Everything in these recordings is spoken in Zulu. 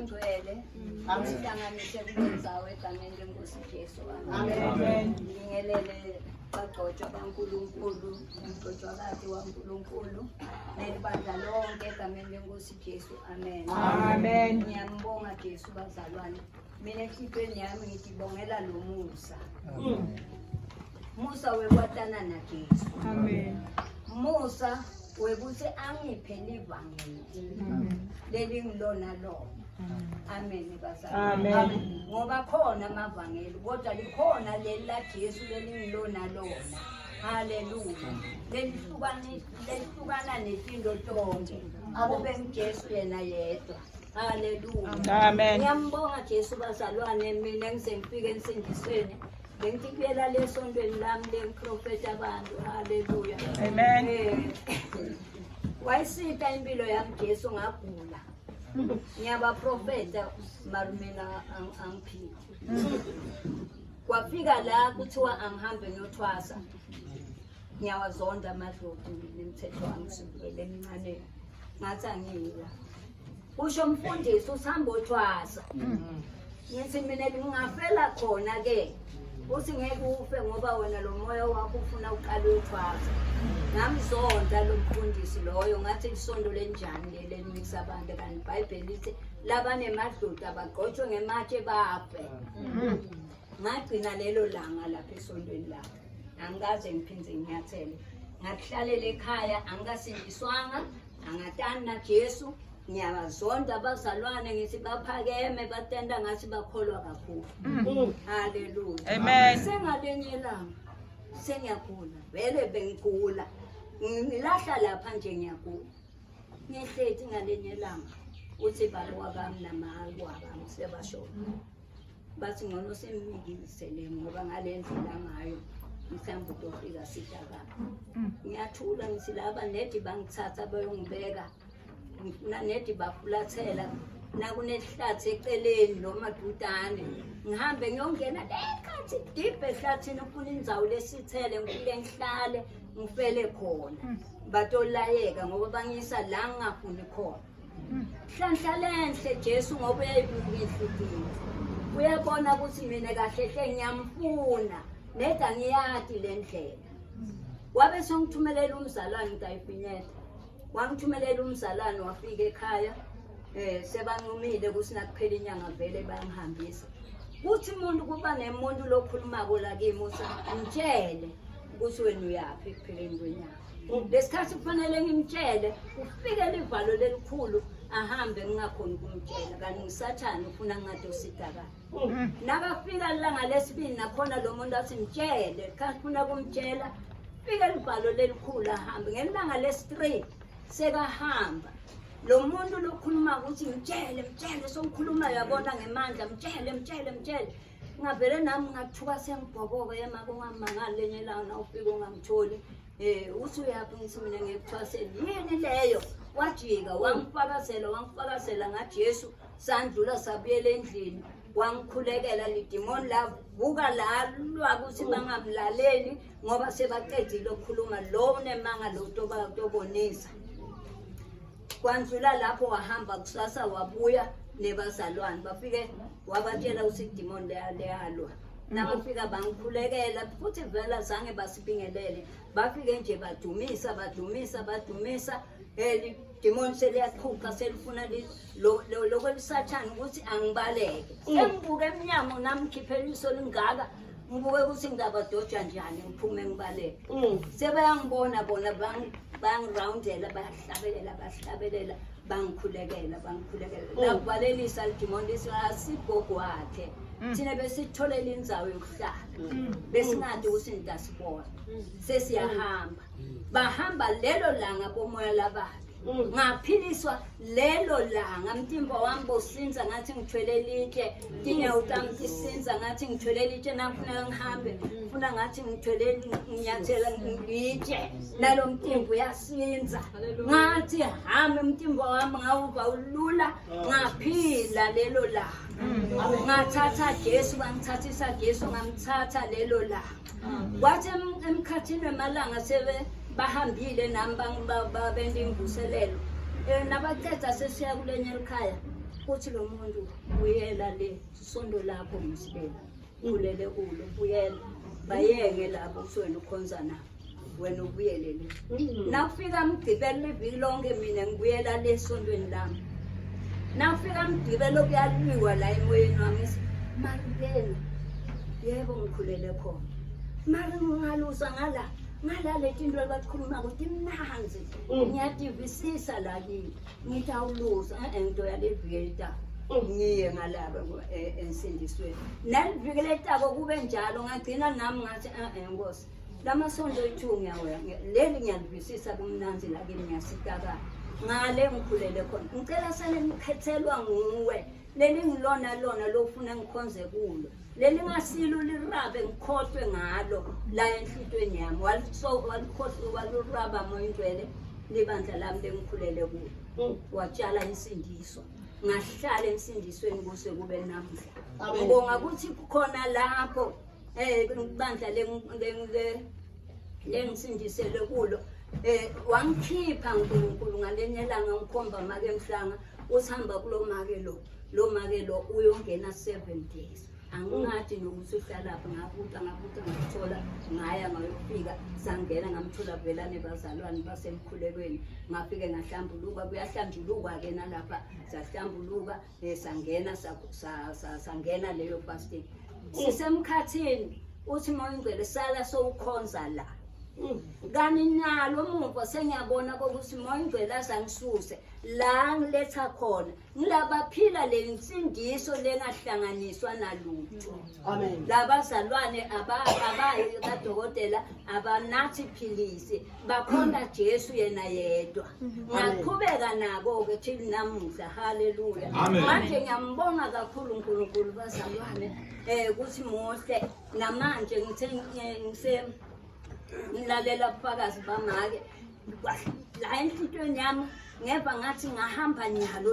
Engcwele amhlanganise kulenzawo egameni lenkosi Jesu. Amen. Ngibingelele bagcotshwa kaNkulunkulu, umgcotshwakazi waNkulunkulu nebandla lonke egameni lenkosi Jesu. Amen. Amen. Ngiyambonga Jesu bazalwane. Mina enhlizweni yami ngibongela lo Musa. Musa wekwatana naJesu. Amen. Musa wekuthi angiphe livangeli leli ngilona lona. Amen bazalwane. Amen. Ngoba khona amavangeli kodwa likhona leli la Jesu leli ngilona lona. Haleluya. Lelihlukana nezinto zonke. Akube ngiJesu yena yedwa. Haleluya. Amen. Ngiyambonga Jesu bazalwane, mina ngisengifike ensindisweni. Bengikuyela lesontweni lami lengiprofeta abantu. Haleluya. Amen. Wayisita impilo yami Jesu ngagula. Ngiyabaprofeta marumena angiphile. Kwafika la kuthiwa angihambe ngiyothwasa. Ngiyawazonda amadlozi nemithetho wami sibukele emncane. Ngathi angiyila. Kusho umfundisi usihamba othwasa. Ngithi mina ngingafela khona ke. Uthi ngeke ufe ngoba wena lo moya wakho ufuna uqala uthwasa. Ngamzonda lo mfundisi loyo ngathi isondo lenjani leli mix abantu kanti iBhayibheli lithi labane madlozi abagqotshwe ngematshe bafe. Ngagcina lelo langa lapha esondweni lakhe. Angikaze ngiphinde nginyathele. Ngakuhlalela ekhaya angasindiswanga, angatani na Jesu. Ngiyabazonda abazalwane ngithi baphakeme batenda ngathi bakholwa kakhulu. Haleluya. Amen. Sengalenye langa sengiyagula, vele bengigula. Ngilahla lapha nje ngiyagula. Ngihlethi ngalenye langa uthi balo wabami namayi wabami sebashona. Bathi ngono semikisele ngoba ngalendlela ngayo mhlawumbe utofika sidaka. Ngiyathula ngithi laba nedi bangithatha bayongibeka. Ngifuna nedi bafulathela nakunesihlathi eceleni lomadudane. Ngihambe ngiyongena ekhathi deep ehlathini ufuna indzawo lesithele ngifike ngihlale ngifele khona. Batolayeka ngoba bangisa la ngingafuni khona. Hlanhla Jesu ngoba uyayibuka inhliziyo. Uyabona ukuthi mina kahle hle ngiyamfuna neda ngiyadi lendlela. Wabe songithumelela umzalwane ngitayifinyela. Wangithumelela umzalwane wafika ekhaya sebanqumile kusina kuphela inyanga vele bayangihambisa. Kuthi umuntu kuba nemuntu lokhulumako la kimi uthi ngitshele ukuthi wena uyapi ekupheleni kwenyanga. Lesikhathi kufanele ngimtshele ufike livalo lelikhulu ahambe ngingakhoni kumtshela kanti ngisathana ufuna ngade usidaka. Nakafika langa lesibini nakhona lo muntu athi ngitshele kanti ufuna kumtshela fika livalo lelikhulu ahambe ngelanga lesi3 sekahamba. Lo muntu lokhuluma ukuthi ngitshele songikhuluma yabona ngemandla mtshele. Ngavele nami ngathuka sengibhoboka emakungamangala lenye lana ufika ungamtholi. Uthi uyaphi ngithi mina ngekuthwasela yini leyo wajika wangifakazela ngaJesu sandlula sabuyela endlini. Wangikhulekela lidimoni lavuka lalwa ukuthi bangamlaleli ngoba sebaqedile ukukhuluma lo nemanga lo tobonisa. Kwanzula lapho wahamba kusasa wabuya nebazalwane bafike wabatshela ukuthi idimoni leyalwa. Nabafika bangikhulekela futhi vela zange basibingelele. Bafike nje badumisa. Demon seliyaqhuqa selifuna lokwesathana ukuthi angibaleke. Sengibuke emnyango nami khiphe iso lingaka. Ngibuke ukuthi ngizabadodja njani ngiphume ngibaleke. Sebayangibona bona bangiroundela bahlabelela bangikhulekela. Lakubalelisa lidimoni lisasigogo wakhe. Thina besitholela indzawo yokuhlala. Besingathi ukuthi nidasibona. Sesiyahamba. Bahamba lelo langa bomoya lababi. Ngaphiliswa lelo langa mtimba wami bosinza ngathi ngithwele litshe. Dinga utamthi sinza ngathi ngithwele litshe nafuna ngihambe. Funa ngathi ngithwele nginyathela ngilitshe. Nalo mtimba uyasinza. Ngathi hamba mtimba wami ngawuva ulula ngaphila lelo langa. Ngathatha Jesu bangithathisa Jesu ngamthatha lelo langa. Kwathi emkhathini wemalanga sebe bahambile nami babenda imvuselelo. Nabaqeda sesiya kulenye ekhaya kuthi lo muntu buyela le isondo lapho msibeni kulele kulo buyela bayeke lapho uswena ukhonza nabo wena ubuyele le nakufika mgibelo iviki lonke mina ngibuyela le esondweni lami nakufika mgibelo kuyaliwa la emoyeni wami maribeni yebo ngikhulele khona mari ngingalusa ngala leti into abakhuluma ukuthi imnanzi ngiyadivisisa la kimi ngithi awulusa into yaleviyeta ngiye ngalaba ensindisweni naliviki letako kube njalo ngagcina nami ngathi nkosi lamasonto ethu ngiyawe leli ngiyalivisisa kumnanzi la kimi ngiyasitaka ngale ngikhulele khona ngicela sale ngikhethelwa nguwe leli ngilona lona lofuna ngikhonze kulo leli ngasilo lirabe ngikhohlwe ngalo la enhlitweni yami walikhohlwe waluraba moyintwele libandla lami lengikhulele kulo watshala insindiso ngahlala emsindisweni kuse kube namhla ngibonga ukuthi kukhona lapho ibandla lengisindisele kulo wangikhipha uNkulunkulu ngalenyelanga ngikhomba make emhlanga usihamba kulo make lo uyongena 7 days angingathi nokuthi uhlalapha ngabuta ngakuthola ngaya ngayofika sangena ngamthola vela nebazalwane basemkhulekweni ngafike ngahlambuluka kuyahlambuluka ke nalapha sahlambuluka sangena sangena leyo fasting sisemkhathini uthi moyingcwele sala sowukhonza la kani nalo umva sengiyabona ukuthi moyingcwele azangisuse la ngiletha khona ngilabaphila lensindiso lengahlanganiswa nalutho amen labazalwane abayi kadokotela abanathi philisi bakhona Jesu yena yedwa ngaqhubeka nabo ke till namuhla haleluya manje ngiyambonga kakhulu uNkulunkulu bazalwane ukuthi muhle namanje ngithe ngilalela ubufakazi bamake la enhlitweni yami ngeva ngathi ngahamba nyalo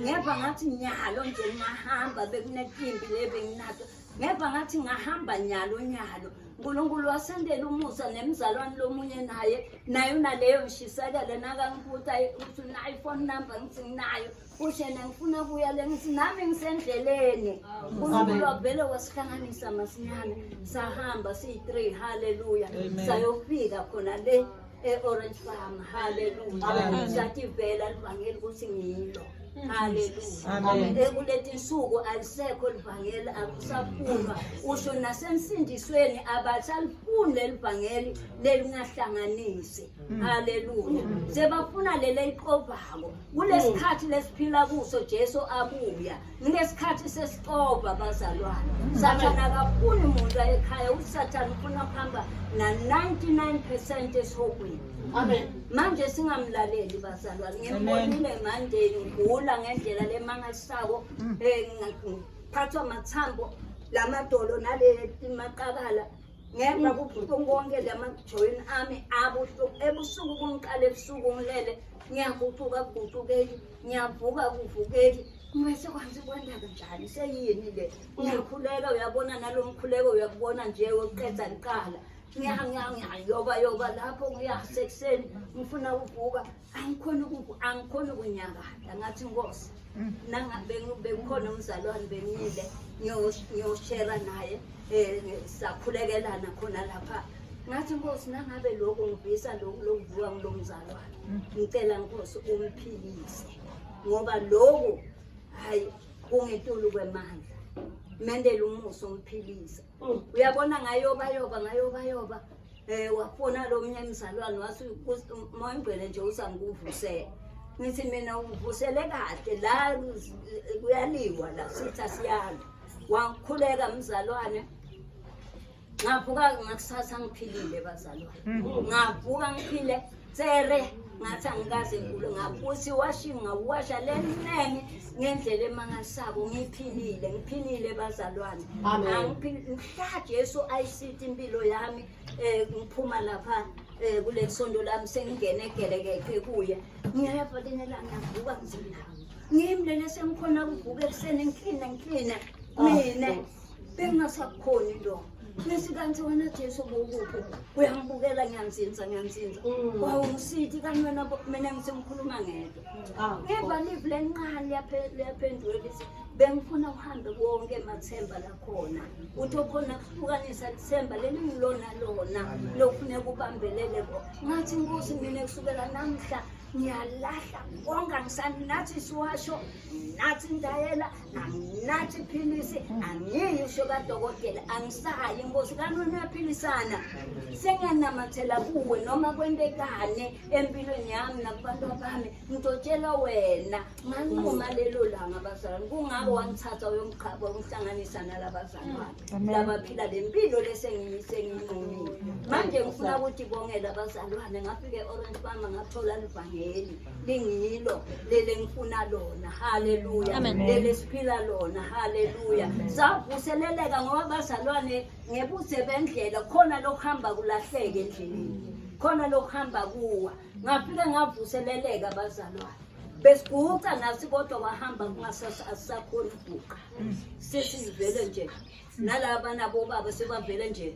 ngeva ngathi nyalo nje ngahamba bekunetimbi lebenginazo ngeva ngathi ngahamba nyalo uNkulunkulu wasendela umusa nemzalwane lomunye naye unaleyo mshisakele nakangibuta uthi una iPhone number ngithi nginayo ushena ngifuna kuya le ngithi nami ngisendleleni uNkulunkulu wavele wasihlanganisa masinyane sahamba si3 haleluya sayofika khona le Orange Farm haleluya sathi vela livangeli ukuthi ngiyilo haleluya ekulethi insuku alisekho livangeli akusafunwa usho nasemsindisweni abasalifuni lelivangeli lelingahlanganisi haleluya sebafuna lele iqovako kulesikhathi lesiphila kuso Jesu abuya ngesikhathi sesiqova bazalwane sathana akafuni umuntu ekhaya usathana ufuna ukuhamba na 99% esihokweni amen manje singamlaleli bazalwane ngembonile manje ngigula ngendlela lemangasako ngiphathwa mathambo lamadolo nale maqakala ngemva kubuhlungu konke lamajoin ami ebusuku kungiqala ebusuku ngilele ngiyaguqukeli ngiyavuka kuvukeli ngibese kwanzi kwendaba njani seyini le ngiyakhuleka uyabona nalomkhuleko uyakubona nje weqeda liqala yoba lapho ngiyasekuseni ngifuna ukuvuka angikhona ukunyakala ngathi Nkosi bengikhona umzalwane bengile ngiyoshare naye sakhulekelana khona lapha ngathi Nkosi nangabe lokho ngivisa lokuvuka ngilomzalwane ngicela Nkosi umphilise ngoba lokho hayi kungitulu kwemandla mendela umuso umphilisa uyabona ngayoba wafona lo mnye mzalwane wathi moyingcwele nje usangikuvusela ngithi mina uvusele kahle la kuyaliwa la sitha siyalo wangikhuleka mzalwane ngavuka ngakusasa ngiphilile bazalwane ngavuka ngiphile tsere ngathi angikaze ngikulo ngafuthi ngawasha lenene ngendlela emangasabo ngiphilile bazalwane mhla Jesu ayisithi impilo yami ngiphuma lapha kulesondo lami sengingene egelekeke kuye ngiyapha lenela ngiyavuka ngizilapha ngimlele sengikhona ukuvuka ekuseni ngiklina mina bengasakhoni lo bese kanti wena Jesu bokuphi uyangibukela ngiyanzinza wawungisithi kanti mina ngisemkhuluma ngedwa ngeva live lencane yaphendula lithi bengifuna uhambe wonke emathemba lakhona uthi khona ukanisa Disemba leli ngilona lokufuneka ubambelele ngathi Nkosi mina kusukela namhla ngiyalahla konke angisani nathi siwasho nathi ndayela nathi philisi angiyisho kadokotela angisayi Nkosi kanti uyaphilisana sengiyanamathela kuwe noma kwendekane empilweni yami nakubantu bami ngitotshela wena nganquma lelo langa bazalwane kungako wangithatha uyomkhaba ungihlanganisa nalabazalwane labaphila lempilo lesengiyinqumile manje ngifuna ukuthi bongela abazalwane ngafike eOrange Farm ngathola livangeli lingilo lele ngifuna lona haleluya lele siphila lona haleluya savuseleleka ngoba abazalwane ngebuze bendlela khona lokuhamba kulahleke endleleni khona lokuhamba kuwa ngafike ngavuseleleka abazalwane besiguca nasi kodwa bahamba kungasasakhona ukubuka sesivele nje nalaba nabo baba sebavele nje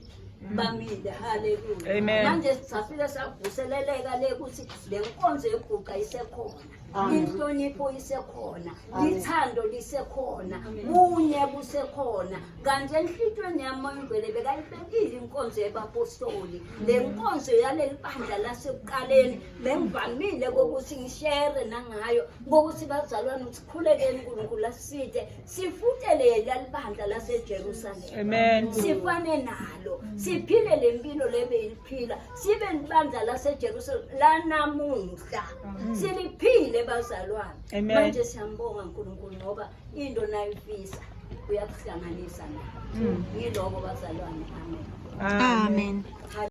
bamile haleluya manje safika savuseleleka le ukuthi le nkonzo yokuguqa isekhona inhlonipho isekhona ithando lisekhona bunye busekhona kanti enhlitshweni yami ngivele bekayibekile inkonzo yabapostoli le nkonzo yaleli bandla lasekuqaleni bengivamile ukuthi ngishare nangayo ukuthi bazalwane sikhulekeni uNkulunkulu aside sifutele leli bandla laseJerusalem sifane nalo siphile lempilo lebeliphila sibe libandla laseJerusalem lanamuhla siliphile bazalwane manje siyambonga uNkulunkulu ngoba into nayifisa uyakuhlanganisa nayo yilobo bazalwane amen